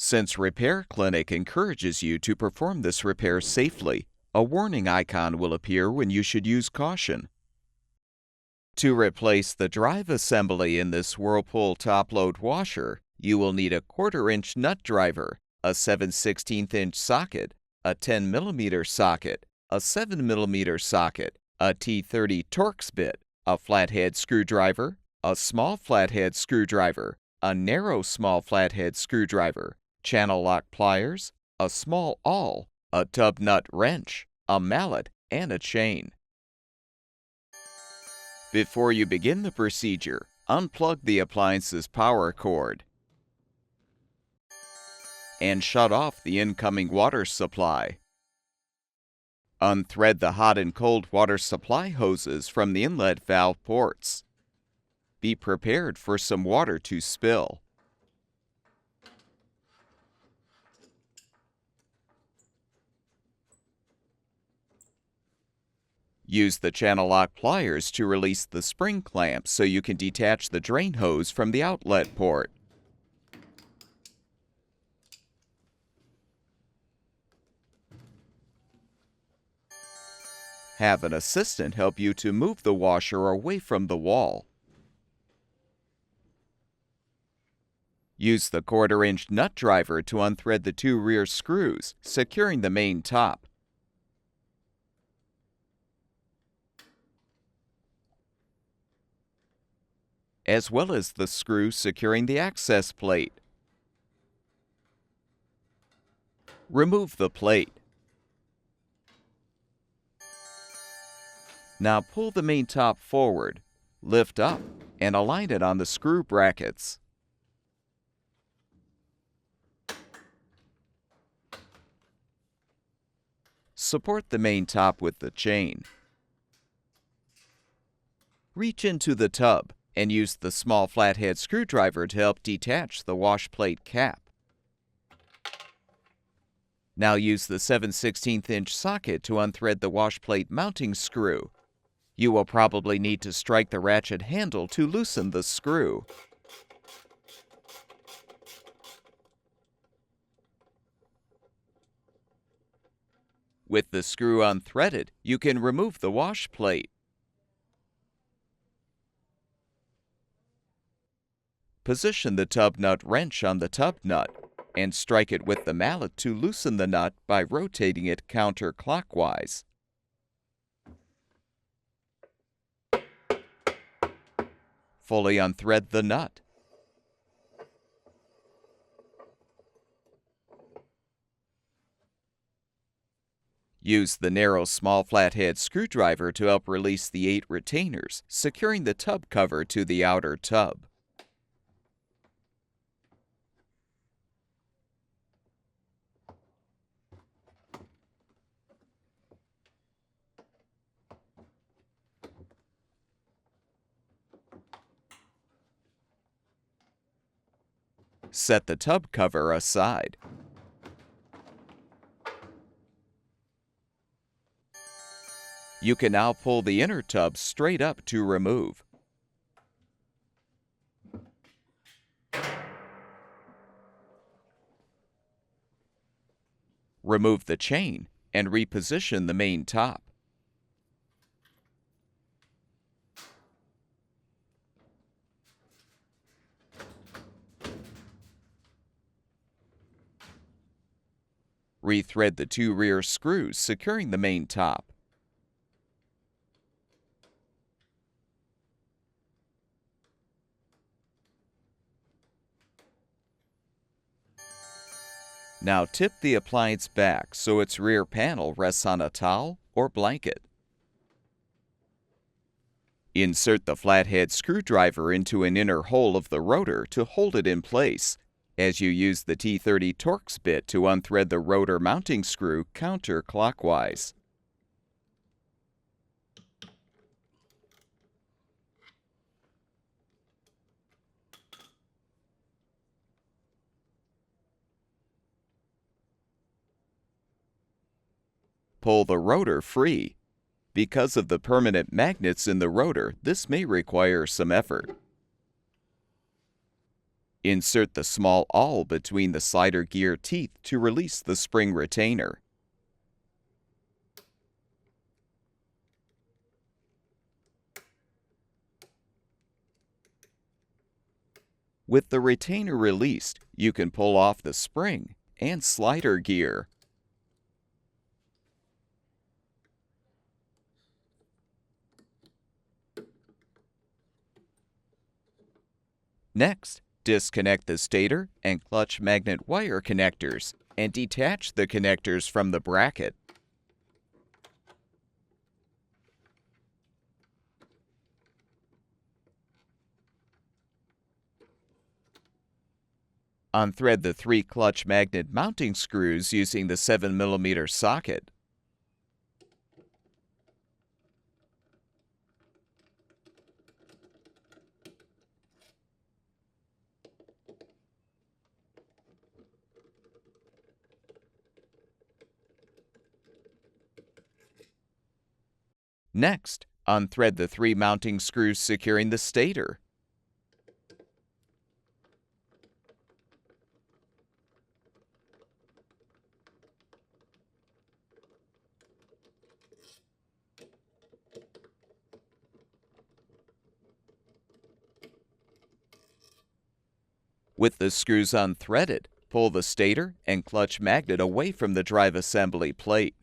Since Repair Clinic encourages you to perform this repair safely, a warning icon will appear when you should use caution. To replace the drive assembly in this Whirlpool top-load washer, you will need a 1/4-inch nut driver, a 7/16" socket, a 10mm socket, a 7mm socket, a T30 Torx bit, a flathead screwdriver, a small flathead screwdriver, a narrow small flathead screwdriver, channel lock pliers, a small awl, a tub nut wrench, a mallet, and a chain. Before you begin the procedure, unplug the appliance's power cord and shut off the incoming water supply. Unthread the hot and cold water supply hoses from the inlet valve ports. Be prepared for some water to spill. Use the channel lock pliers to release the spring clamp so you can detach the drain hose from the outlet port. Have an assistant help you to move the washer away from the wall. Use the 1/4-inch nut driver to unthread the 2 rear screws, securing the main top. As well as the screw securing the access plate. Remove the plate. Now pull the main top forward, lift up, and align it on the screw brackets. Support the main top with the chain. Reach into the tub and use the small flathead screwdriver to help detach the wash plate cap. Now use the 7/16" socket to unthread the wash plate mounting screw. You will probably need to strike the ratchet handle to loosen the screw. With the screw unthreaded, you can remove the wash plate. Position the tub nut wrench on the tub nut and strike it with the mallet to loosen the nut by rotating it counterclockwise. Fully unthread the nut. Use the narrow small flathead screwdriver to help release the 8 retainers, securing the tub cover to the outer tub. Set the tub cover aside. You can now pull the inner tub straight up to remove. Remove the chain and reposition the main top. Rethread the 2 rear screws securing the main top. Now tip the appliance back so its rear panel rests on a towel or blanket. Insert the flathead screwdriver into an inner hole of the rotor to hold it in place, as you use the T30 Torx bit to unthread the rotor mounting screw counterclockwise. Pull the rotor free. Because of the permanent magnets in the rotor, this may require some effort. Insert the small awl between the slider gear teeth to release the spring retainer. With the retainer released, you can pull off the spring and slider gear. Next, disconnect the stator and clutch magnet wire connectors and detach the connectors from the bracket. Unthread the 3 clutch magnet mounting screws using the 7mm socket. Next, unthread the 3 mounting screws securing the stator. With the screws unthreaded, pull the stator and clutch magnet away from the drive assembly plate.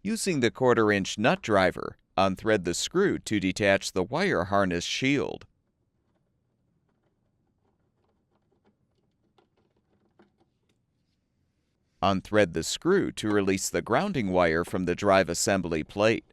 Using the 1/4-inch nut driver, unthread the screw to detach the wire harness shield. Unthread the screw to release the grounding wire from the drive assembly plate.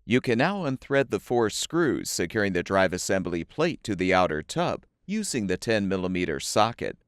You can now unthread the 4 screws securing the drive assembly plate to the outer tub using the 10mm socket.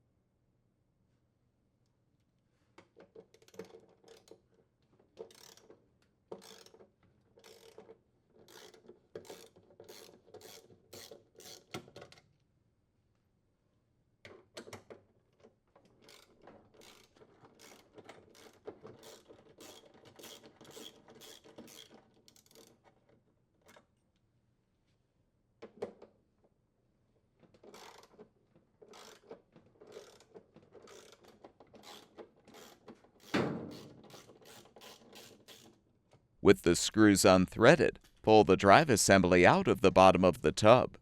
With the screws unthreaded, pull the drive assembly out of the bottom of the tub.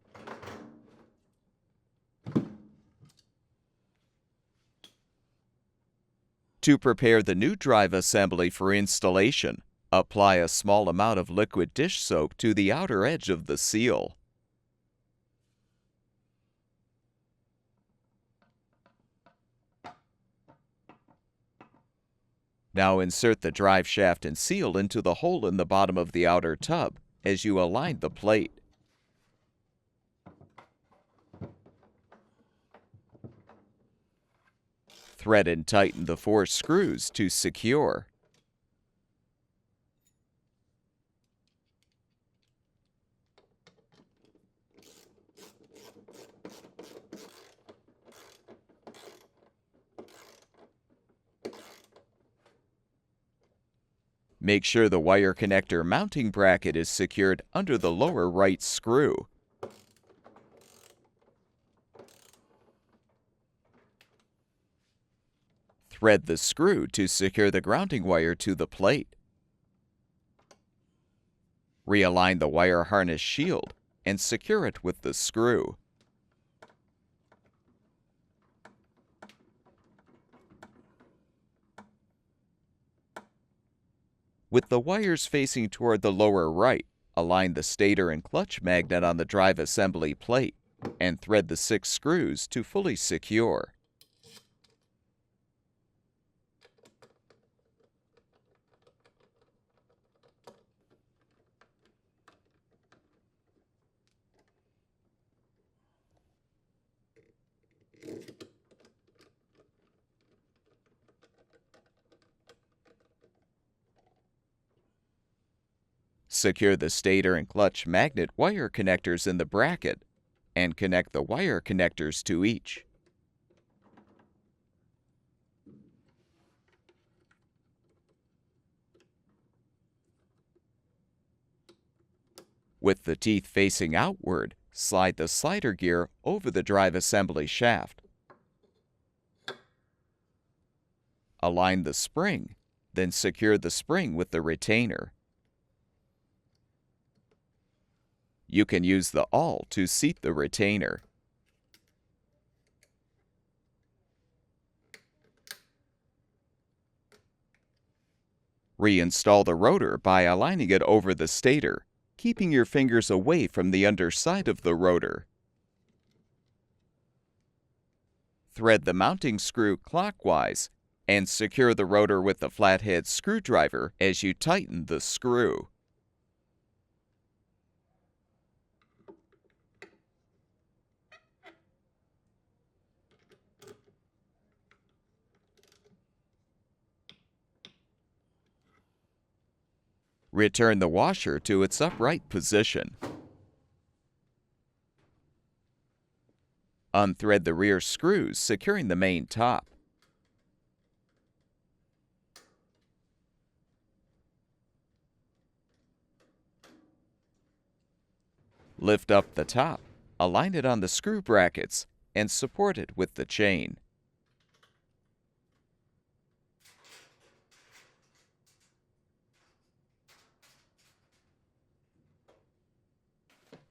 To prepare the new drive assembly for installation, apply a small amount of liquid dish soap to the outer edge of the seal. Now insert the drive shaft and seal into the hole in the bottom of the outer tub as you align the plate. Thread and tighten the 4 screws to secure. Make sure the wire connector mounting bracket is secured under the lower right screw. Thread the screw to secure the grounding wire to the plate. Realign the wire harness shield and secure it with the screw. With the wires facing toward the lower right, align the stator and clutch magnet on the drive assembly plate and thread the 6 screws to fully secure. Secure the stator and clutch magnet wire connectors in the bracket and connect the wire connectors to each. With the teeth facing outward, slide the slider gear over the drive assembly shaft. Align the spring, then secure the spring with the retainer. You can use the awl to seat the retainer. Reinstall the rotor by aligning it over the stator, keeping your fingers away from the underside of the rotor. Thread the mounting screw clockwise and secure the rotor with the flathead screwdriver as you tighten the screw. Return the washer to its upright position. Unthread the rear screws securing the main top. Lift up the top, align it on the screw brackets, and support it with the chain.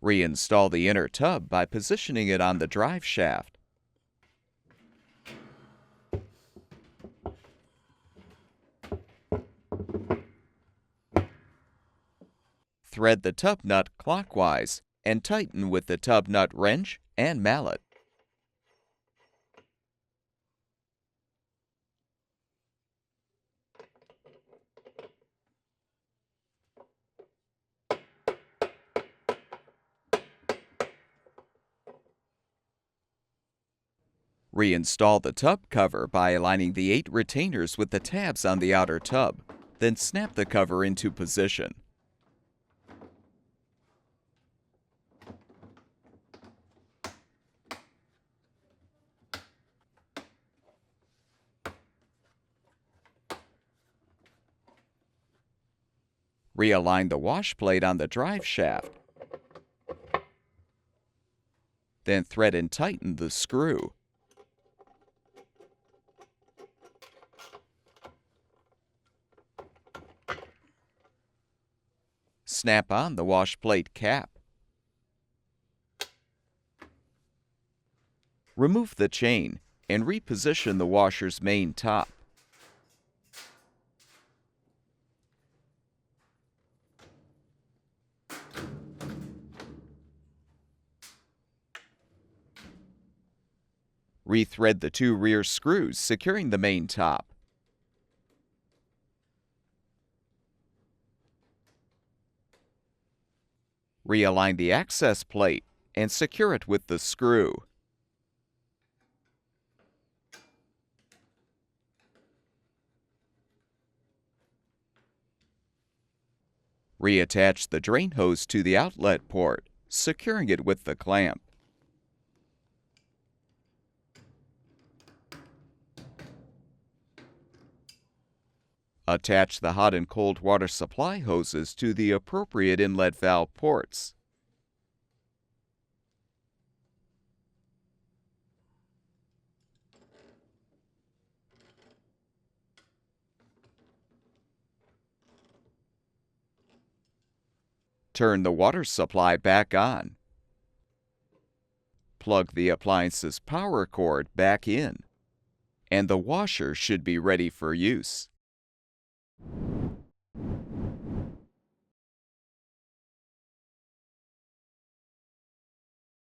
Reinstall the inner tub by positioning it on the drive shaft. Thread the tub nut clockwise and tighten with the tub nut wrench and mallet. Reinstall the tub cover by aligning the 8 retainers with the tabs on the outer tub, then snap the cover into position. Realign the wash plate on the drive shaft. Then thread and tighten the screw. Snap on the wash plate cap. Remove the chain and reposition the washer's main top. Rethread the 2 rear screws securing the main top. Realign the access plate and secure it with the screw. Reattach the drain hose to the outlet port, securing it with the clamp. Attach the hot and cold water supply hoses to the appropriate inlet valve ports. Turn the water supply back on. Plug the appliance's power cord back in, and the washer should be ready for use.